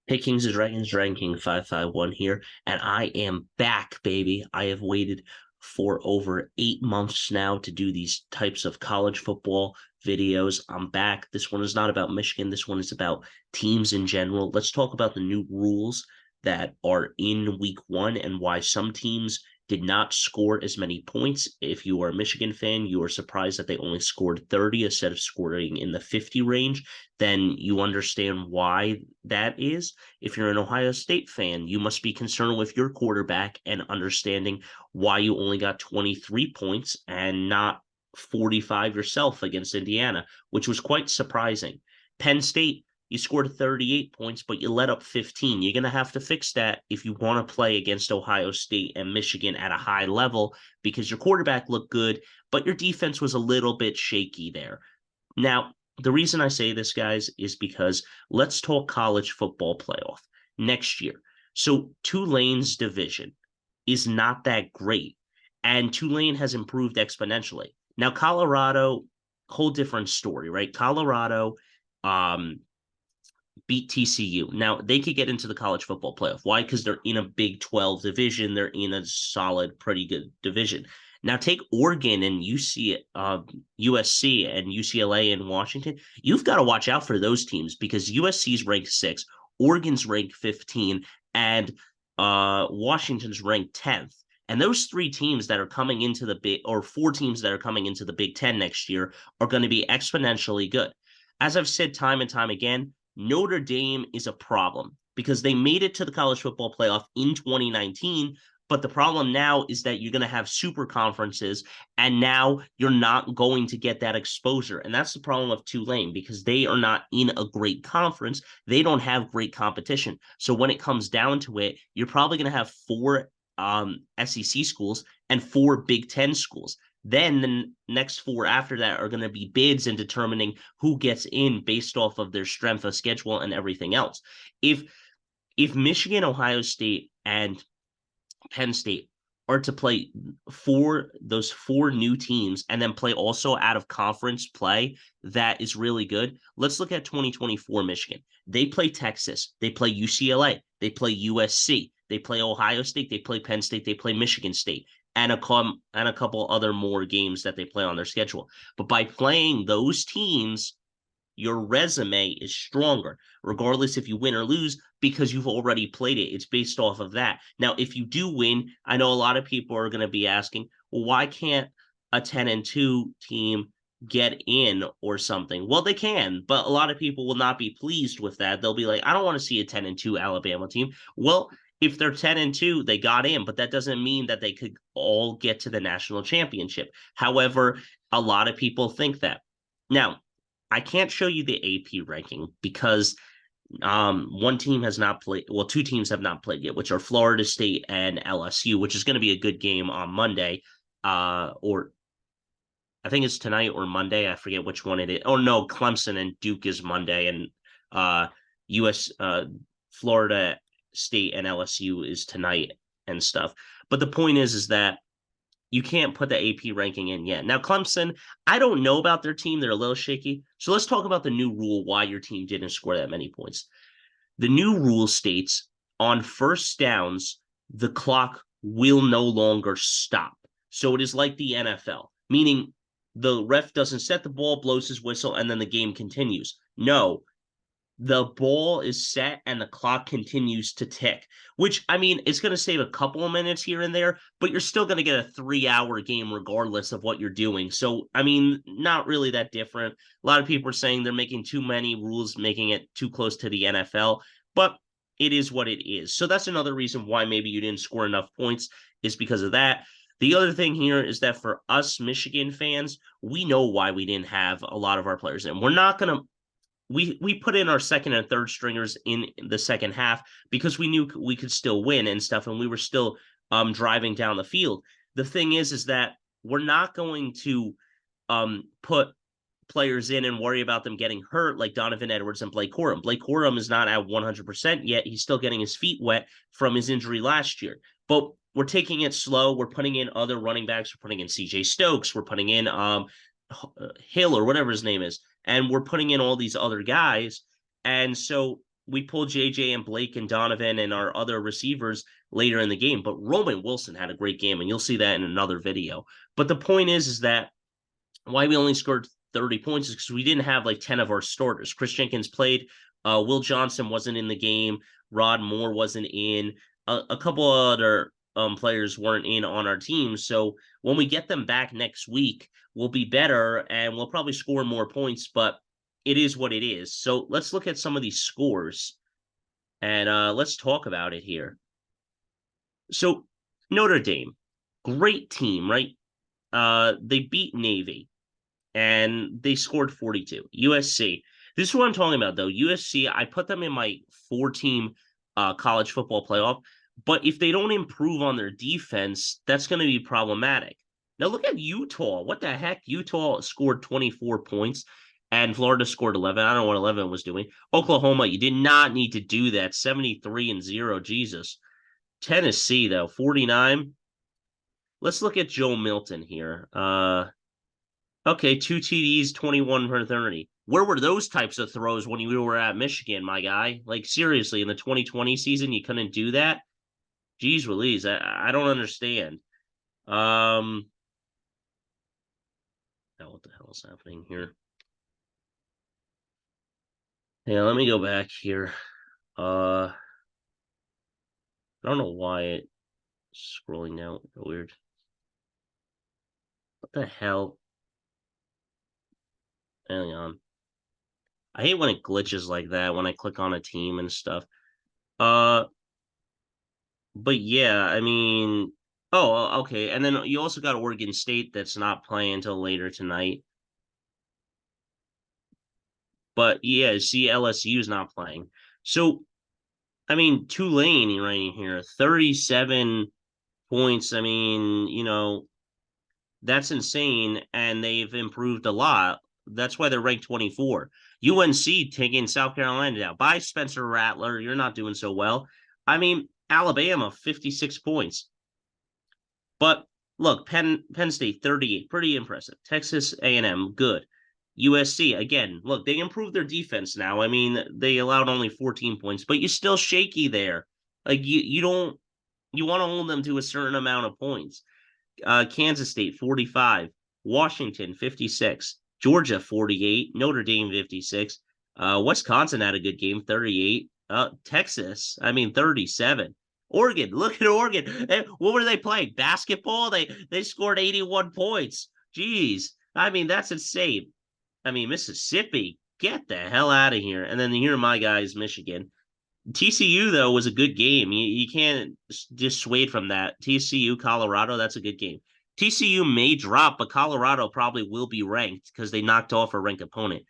Hey, Kings and Dragons, ranking 551 here, and I am back, baby. I have waited for over 8 months now to do these types of college football videos. I'm back. This one is not about Michigan. This one is about teams in general. Let's talk about the new rules that are in week 1 and why some teams did not score as many points. If you are a Michigan fan, you are surprised that they only scored 30 instead of scoring in the 50 range. Then you understand why that is. If you're an Ohio State fan, you must be concerned with your quarterback and understanding why you only got 23 points and not 45 yourself against Indiana, which was quite surprising. Penn State, you scored 38 points, but you let up 15. You're going to have to fix that if you want to play against Ohio State and Michigan at a high level because your quarterback looked good, but your defense was a little bit shaky there. Now, the reason I say this, guys, is because let's talk college football playoff next year. So Tulane's division is not that great, and Tulane has improved exponentially. Now, Colorado, whole different story, right? Colorado um, beat TCU. Now, they could get into the college football playoff. Why? Because they're in a Big 12 division. They're in a solid, pretty good division. Now take Oregon and USC and UCLA and Washington. You've got to watch out for those teams because USC's ranked 6, Oregon's ranked 15, and Washington's ranked 10th. And those 3 teams that are coming into the big, or 4 teams that are coming into the Big Ten next year are going to be exponentially good. As I've said time and time again, Notre Dame is a problem because they made it to the college football playoff in 2019. But the problem now is that you're going to have super conferences, and now you're not going to get that exposure. And that's the problem of Tulane because they are not in a great conference. They don't have great competition. So when it comes down to it, you're probably going to have 4 SEC schools and 4 Big Ten schools. Then the next 4 after that are going to be bids and determining who gets in based off of their strength of schedule and everything else. If Michigan, Ohio State, and Penn State are to play those 4 new teams and then play also out of conference play that is really good. Let's look at 2024 Michigan. They play Texas, they play UCLA, they play USC, they play Ohio State, they play Penn State, they play Michigan State, and a couple other more games that they play on their schedule. But by playing those teams, your resume is stronger, regardless if you win or lose, because you've already played it. It's based off of that. Now, if you do win, I know a lot of people are going to be asking, well, why can't a 10-2 team get in or something? Well, they can, but a lot of people will not be pleased with that. They'll be like, I don't want to see a 10-2 Alabama team. Well, if they're 10-2, they got in, but that doesn't mean that they could all get to the national championship. However, a lot of people think that. Now, I can't show you the AP ranking because one team has not played. Well, 2 teams have not played yet, which are Florida State and LSU, which is going to be a good game on Monday. Or I think it's tonight or Monday. I forget which one it is. Oh no, Clemson and Duke is Monday, and US Florida State and LSU is tonight and stuff. But the point is that you can't put the AP ranking in yet. Now, Clemson, I don't know about their team. They're a little shaky. So let's talk about the new rule, why your team didn't score that many points. The new rule states on first downs, the clock will no longer stop. So it is like the NFL, meaning the ref doesn't set the ball, blows his whistle, and then the game continues. No, the ball is set and the clock continues to tick, which, I mean, it's going to save a couple of minutes here and there, but you're still going to get a 3-hour game regardless of what you're doing. So, I mean, not really that different. A lot of people are saying they're making too many rules, making it too close to the NFL, but it is what it is. So that's another reason why maybe you didn't score enough points is because of that. The other thing here is that for us Michigan fans, we know why we didn't have a lot of our players in. We're not going to we put in our second and third stringers in the second half because we knew we could still win and stuff, and we were still driving down the field. The thing is that we're not going to put players in and worry about them getting hurt like Donovan Edwards and Blake Corum. Blake Corum is not at 100% yet. He's still getting his feet wet from his injury last year. But we're taking it slow. We're putting in other running backs. We're putting in CJ Stokes. We're putting in Hill or whatever his name is. And we're putting in all these other guys. And so we pulled JJ and Blake and Donovan and our other receivers later in the game. But Roman Wilson had a great game, and you'll see that in another video. But the point is that why we only scored 30 points is because we didn't have like 10 of our starters. Chris Jenkins played. Will Johnson wasn't in the game. Rod Moore wasn't in. A couple other players weren't in on our team. So when we get them back next week, we'll be better and we'll probably score more points, but it is what it is. So let's look at some of these scores and let's talk about it here. So Notre Dame, great team, right? They beat Navy and they scored 42. USC, this is what I'm talking about, though. USC, I put them in my 4-team college football playoff, but if they don't improve on their defense, that's going to be problematic. Now look at Utah. What the heck? Utah scored 24 points and Florida scored 11. I don't know what 11 was doing. Oklahoma, you did not need to do that. 73-0. Jesus. Tennessee, though, 49. Let's look at Joe Milton here. Okay, 2 TDs, 21 for 30. Where were those types of throws when you were at Michigan, my guy? Like, seriously, in the 2020 season, you couldn't do that? Jeez Louise, I don't understand. Now what the hell is happening here? Yeah, let me go back here. I don't know why it's scrolling down. Weird. What the hell? Hang on. I hate when it glitches like that when I click on a team and stuff. But yeah, I mean, oh, okay. And then you also got Oregon State that's not playing until later tonight. But yeah, see, LSU's not playing. So, I mean, Tulane right here, 37 points. I mean, that's insane. And they've improved a lot. That's why they're ranked 24. UNC taking South Carolina down. Bye, Spencer Rattler. You're not doing so well. I mean, Alabama, 56 points. But look, Penn State, 38. Pretty impressive. Texas A&M, good. USC, again, look, they improved their defense now. I mean, they allowed only 14 points, but you're still shaky there. Like, you want to hold them to a certain amount of points. Kansas State, 45. Washington, 56. Georgia, 48. Notre Dame, 56. Wisconsin had a good game, 38. Texas, 37. Oregon, look at Oregon. What were they playing? Basketball? They scored 81 points. Jeez. That's insane. Mississippi, get the hell out of here. And then here are my guys, Michigan. TCU, though, was a good game. You can't dissuade from that. TCU, Colorado, that's a good game. TCU may drop, but Colorado probably will be ranked because they knocked off a ranked opponent.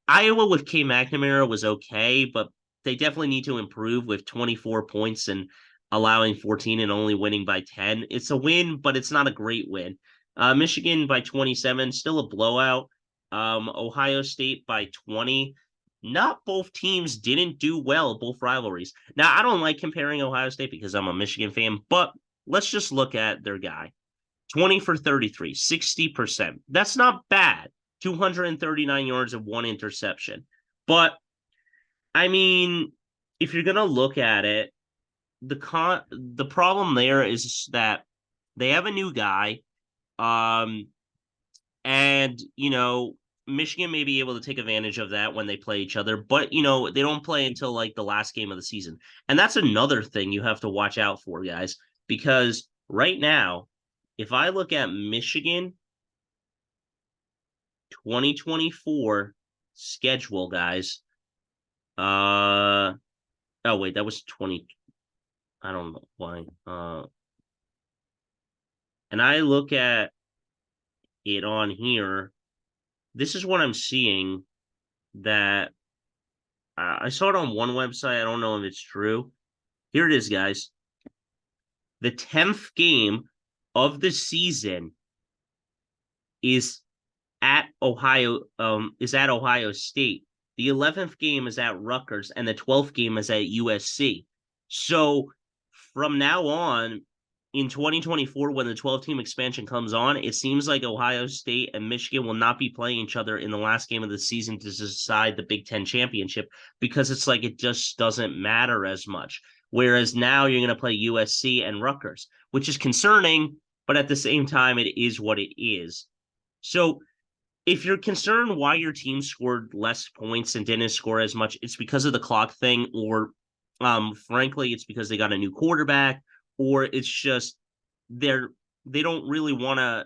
Iowa with K. McNamara was okay, but they definitely need to improve with 24 points and allowing 14 and only winning by 10. It's a win, but it's not a great win. Michigan by 27, still a blowout. Ohio State by 20. Not both teams didn't do well, both rivalries. Now, I don't like comparing Ohio State because I'm a Michigan fan, but let's just look at their guy. 20 for 33, 60%. That's not bad. 239 yards of 1 interception. But, if you're going to look at it, the problem there is that they have a new guy. And, Michigan may be able to take advantage of that when they play each other, but, they don't play until like the last game of the season. And that's another thing you have to watch out for, guys, because right now, if I look at Michigan 2024 schedule, guys, oh, wait, that was 20. I don't know why. And I look at it on here. This is what I'm seeing that I saw it on one website. I don't know if it's true. Here it is, guys. The 10th game of the season is at Ohio State. The 11th game is at Rutgers, and the 12th game is at USC. So from now on, in 2024, when the 12-team expansion comes on, it seems like Ohio State and Michigan will not be playing each other in the last game of the season to decide the Big Ten championship, because it's like it just doesn't matter as much. Whereas now you're going to play USC and Rutgers, which is concerning, but at the same time, it is what it is. So if you're concerned why your team scored less points and didn't score as much, it's because of the clock thing, or frankly, it's because they got a new quarterback, or it's just they're they don't really want to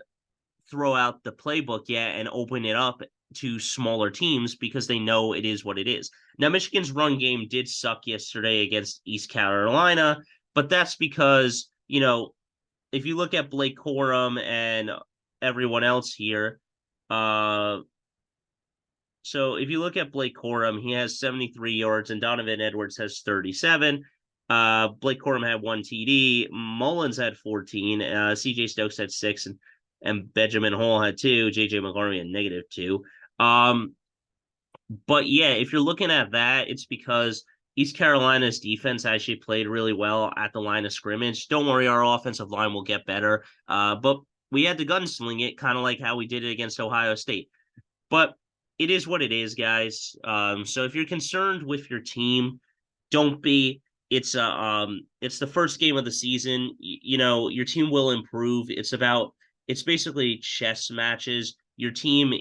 throw out the playbook yet and open it up to smaller teams because they know it is what it is. Now, Michigan's run game did suck yesterday against East Carolina, but that's because, if you look at Blake Corum and everyone else here, uh, so if you look at Blake Corum, he has 73 yards and Donovan Edwards has 37. Blake Corum had 1 TD. Mullins had 14. CJ Stokes had 6. And Benjamin Hall had 2. JJ McCarthy had -2. But yeah, if you're looking at that, it's because East Carolina's defense actually played really well at the line of scrimmage. Don't worry, our offensive line will get better. But we had to gunsling it, kind of like how we did it against Ohio State. But it is what it is, guys. So if you're concerned with your team, don't be. It's the first game of the season. Your team will improve. It's basically chess matches. Your team,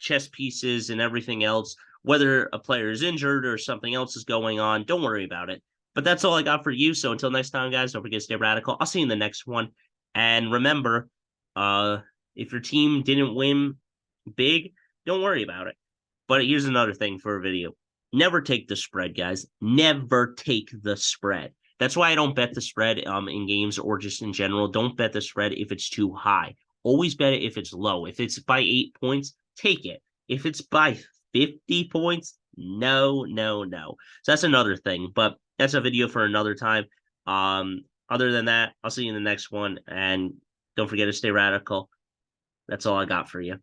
chess pieces and everything else. Whether a player is injured or something else is going on, don't worry about it. But that's all I got for you. So until next time, guys, don't forget to stay radical. I'll see you in the next one. And remember, if your team didn't win big, don't worry about it. But here's another thing for a video. Never take the spread, guys. Never take the spread. That's why I don't bet the spread in games or just in general. Don't bet the spread if it's too high. Always bet it if it's low. If it's by 8 points, take it. If it's by 50 points, no. So that's another thing. But that's a video for another time. Other than that, I'll see you in the next one. And don't forget to stay radical. That's all I got for you.